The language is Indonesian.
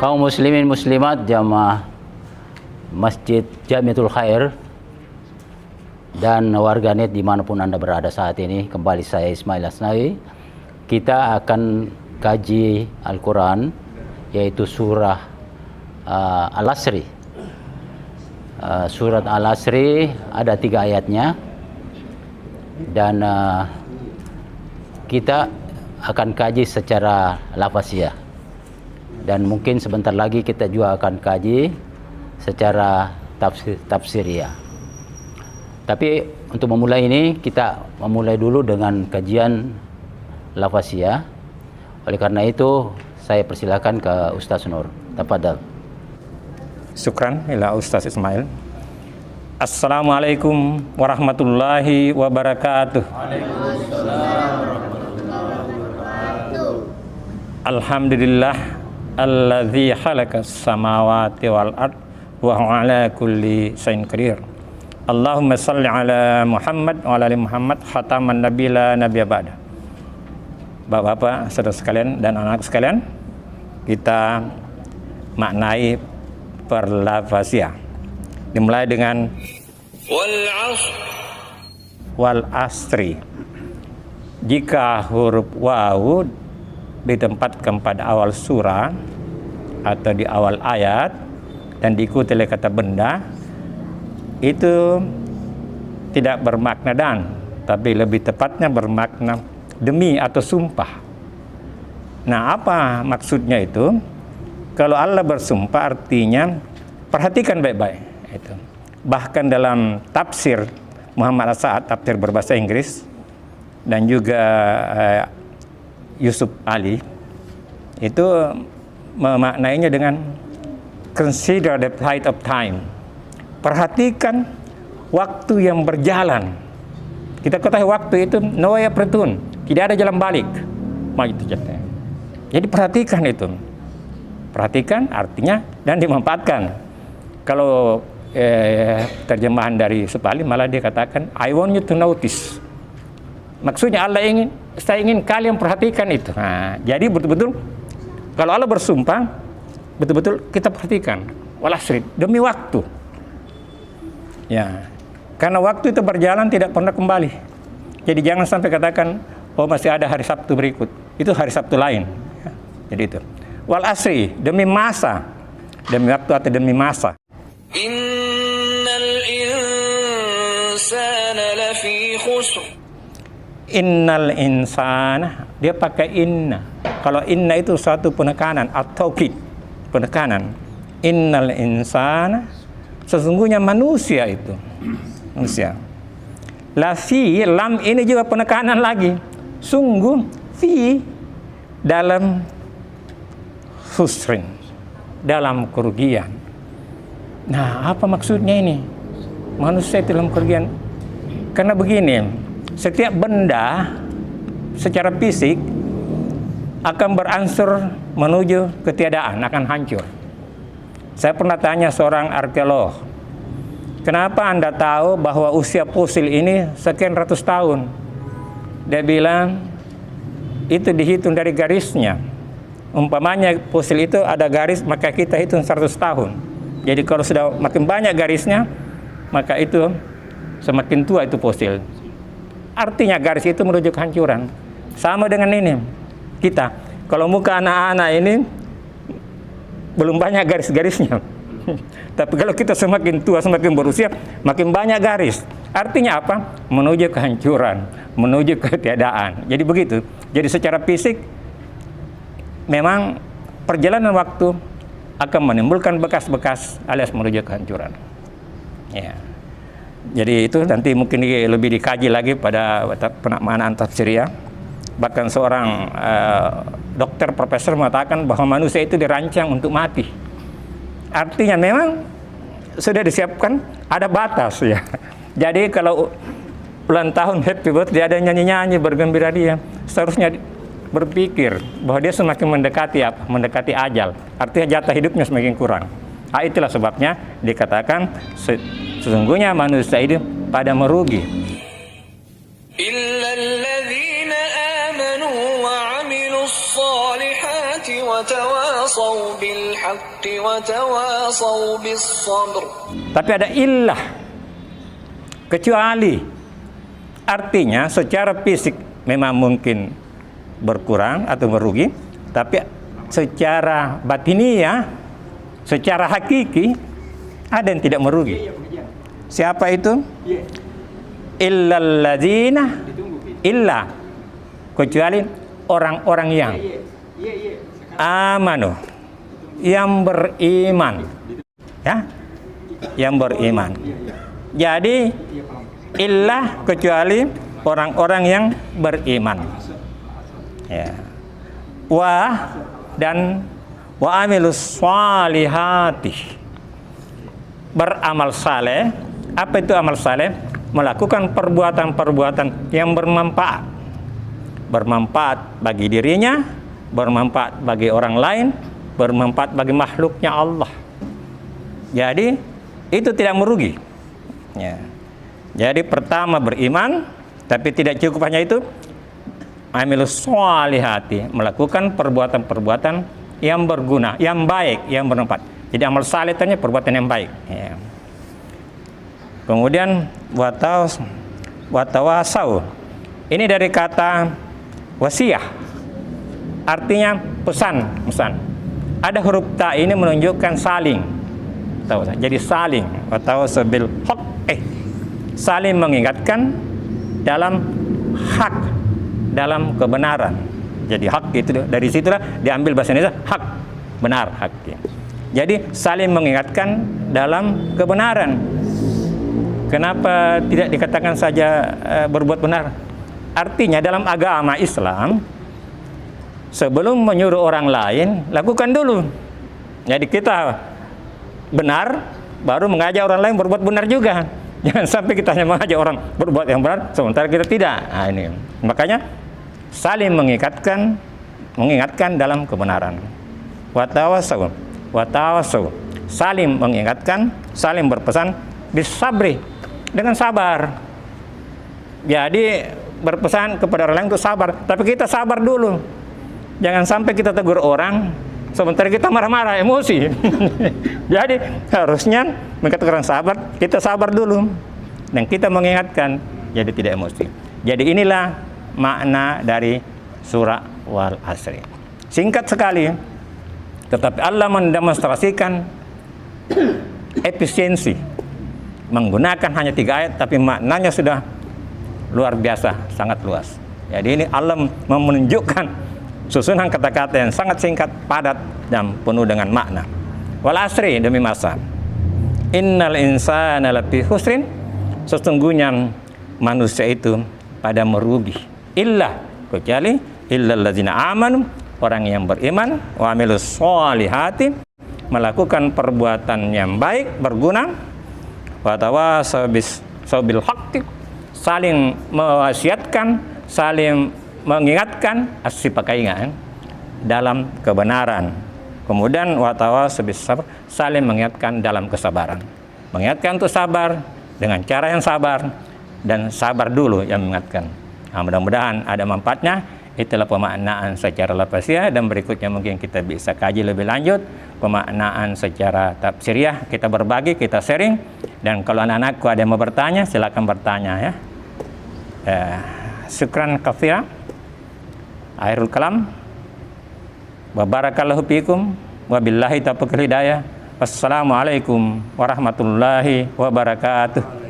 Kaum muslimin muslimat jamaah Masjid Jamiatul Khair dan warganet dimanapun Anda berada saat ini, kembali saya Ismail Asnawi. Kita akan kaji Al-Quran, yaitu surah Al-Asri. Surat Al-Asri ada 3 ayatnya, dan kita akan kaji secara lafaziyah, dan mungkin sebentar lagi kita juga akan kaji secara tafsiriyah. Tapi untuk memulai ini, kita memulai dulu dengan kajian lafaziyah. Oleh karena itu saya persilakan ke Ustaz Nur. Tafadhal. Syukran ila Ustaz Ismail. Assalamualaikum warahmatullahi wabarakatuh. Waalaikumsalam warahmatullahi wabarakatuh. Alhamdulillah alladzi khalaqas samawati wal ard wa huwa ala kulli syai'in qadir. Allahumma shalli ala Muhammad wa ala ali Muhammad khataman nabiyila nabiyya ba'da. Bapak-bapak, saudara sekalian dan anak sekalian, kita maknai perlafaziyah. Dimulai dengan wal asri. Jika huruf wawu ditempatkan pada awal surah atau di awal ayat dan diikuti oleh kata benda, itu tidak bermakna dan, tapi lebih tepatnya bermakna demi atau sumpah. Nah, apa maksudnya itu? Kalau Allah bersumpah artinya, perhatikan baik-baik itu. Bahkan dalam tafsir Muhammad As-Sa'ad, tafsir berbahasa Inggris, dan juga Yusuf Ali, itu memaknainya dengan consider the flight of time. Perhatikan waktu yang berjalan. Kita ketahui waktu itu noya pretun, tidak ada jalan balik. Jadi perhatikan itu. Perhatikan artinya dan dimanfaatkan. Kalau terjemahan dari Yusuf Ali malah dia katakan I want you to notice. Maksudnya saya ingin kalian perhatikan itu. Nah, jadi betul-betul kalau Allah bersumpah, betul-betul kita perhatikan. Wal asri, demi waktu. Ya, karena waktu itu berjalan tidak pernah kembali. Jadi jangan sampai katakan, oh masih ada hari Sabtu berikut. Itu hari Sabtu lain. Ya, jadi itu. Wal asri, demi masa. Demi waktu atau demi masa. Innal insana lafi khusr. Innal insana, dia pakai inna. Kalau inna itu satu penekanan atau penekanan. Innal insana, sesungguhnya manusia itu. Manusia. Lafi, lam ini juga penekanan lagi. Sungguh, fi, dalam khusrin, dalam kerugian. Nah, apa maksudnya ini? Manusia itu dalam kerugian. Karena begini, setiap benda secara fisik akan berangsur menuju ketiadaan, akan hancur. Saya pernah tanya seorang arkeolog, kenapa Anda tahu bahwa usia fosil ini sekian ratus tahun? Dia bilang, itu dihitung dari garisnya. Umpamanya fosil itu ada garis, maka kita hitung 100 tahun. Jadi kalau sudah makin banyak garisnya, maka itu semakin tua itu fosil. Artinya garis itu menuju kehancuran. Sama dengan ini, kita. Kalau muka anak-anak ini belum banyak garis-garisnya. Tapi kalau kita semakin tua, semakin berusia, makin banyak garis. Artinya apa? Menuju kehancuran, menuju ketiadaan. Jadi begitu. Jadi secara fisik, memang perjalanan waktu akan menimbulkan bekas-bekas alias menuju kehancuran. Ya. Jadi itu nanti mungkin lebih dikaji lagi pada pemaknaan tafsiriyah. Bahkan seorang dokter profesor mengatakan bahwa manusia itu dirancang untuk mati. Artinya memang sudah disiapkan ada batas ya. Jadi kalau ulang tahun happy birthday ada nyanyi-nyanyi bergembira dia, seharusnya berpikir bahwa dia semakin mendekati apa? Mendekati ajal. Artinya jatah hidupnya semakin kurang. Nah, itulah sebabnya dikatakan sesungguhnya manusia itu pada merugi. Illalladzina amanu wa 'amilus shalihati وتواصوا بالحق وتواصوا بالصبر. Tapi ada illah, kecuali. Artinya secara fisik memang mungkin berkurang atau merugi, tapi secara batiniah, secara hakiki ada yang tidak merugi. Siapa itu? Illal ladzina, illa, kecuali orang-orang yang amanu, yang beriman, ya, yang beriman. Jadi illah kecuali orang-orang yang beriman, ya. Dan wa amilus shalihati, beramal saleh. Apa itu amal saleh? Melakukan perbuatan-perbuatan yang bermanfaat, bermanfaat bagi dirinya, bermanfaat bagi orang lain, bermanfaat bagi makhluknya Allah. Jadi itu tidak merugi, ya. Jadi pertama beriman, tapi tidak cukup hanya itu. Amilus sholihati, melakukan perbuatan-perbuatan yang berguna, yang baik, yang bermanfaat. Jadi amal saleh itu perbuatan yang baik, ya. Kemudian watawasau. Ini dari kata wasiyah, artinya pesan. Ada huruf ta ini menunjukkan saling. Jadi saling, watawasau bil haq, saling mengingatkan dalam hak, dalam kebenaran. Jadi hak itu dari situlah diambil bahasa Indonesia, hak, benar, hak. Jadi saling mengingatkan dalam kebenaran. Kenapa tidak dikatakan saja berbuat benar? Artinya dalam agama Islam, sebelum menyuruh orang lain, lakukan dulu. Jadi kita benar, baru mengajak orang lain berbuat benar juga. Jangan sampai kita hanya mengajak orang berbuat yang benar, sementara kita tidak. Nah, ini. Makanya saling mengingatkan dalam kebenaran. Watawasau, saling mengingatkan, saling berpesan bisabri, dengan sabar. Jadi berpesan kepada orang lain untuk sabar, tapi kita sabar dulu. Jangan sampai kita tegur orang sementara kita marah-marah, emosi. Jadi harusnya mengatakan orang sabar, kita sabar dulu dan kita mengingatkan, jadi tidak emosi. Jadi inilah makna dari surah Wal Asri. Singkat sekali, tetapi Allah mendemonstrasikan efisiensi menggunakan hanya 3 ayat, tapi maknanya sudah luar biasa, sangat luas. Jadi ini Allah menunjukkan susunan kata-kata yang sangat singkat, padat, dan penuh dengan makna. Wal asri, demi masa. Innal insana lafi khusrin, sesungguhnya manusia itu pada merugi. Illa, kecuali illal ladzina amanu, orang yang beriman, wa amilus sholihati, melakukan perbuatan yang baik, berguna, wa tawasau bil haqqi, saling mewasiatkan, saling mengingatkan, asyipakai dalam kebenaran. Kemudian watawasau bis sabr, saling mengingatkan dalam kesabaran. Mengingatkan untuk sabar dengan cara yang sabar, dan sabar dulu yang mengingatkan. Nah, mudah-mudahan ada manfaatnya. Itulah pemaknaan secara lafaziyah, dan berikutnya mungkin kita bisa kaji lebih lanjut pemaknaan secara tafsiriyah. Kita berbagi, kita sharing, dan kalau anak-anakku ada yang mau bertanya, silakan bertanya, ya. Syukran katsira. Akhirul kalam. Wa barakallahu fikum wa billahi taufiq hidayah. Wassalamualaikum warahmatullahi wabarakatuh.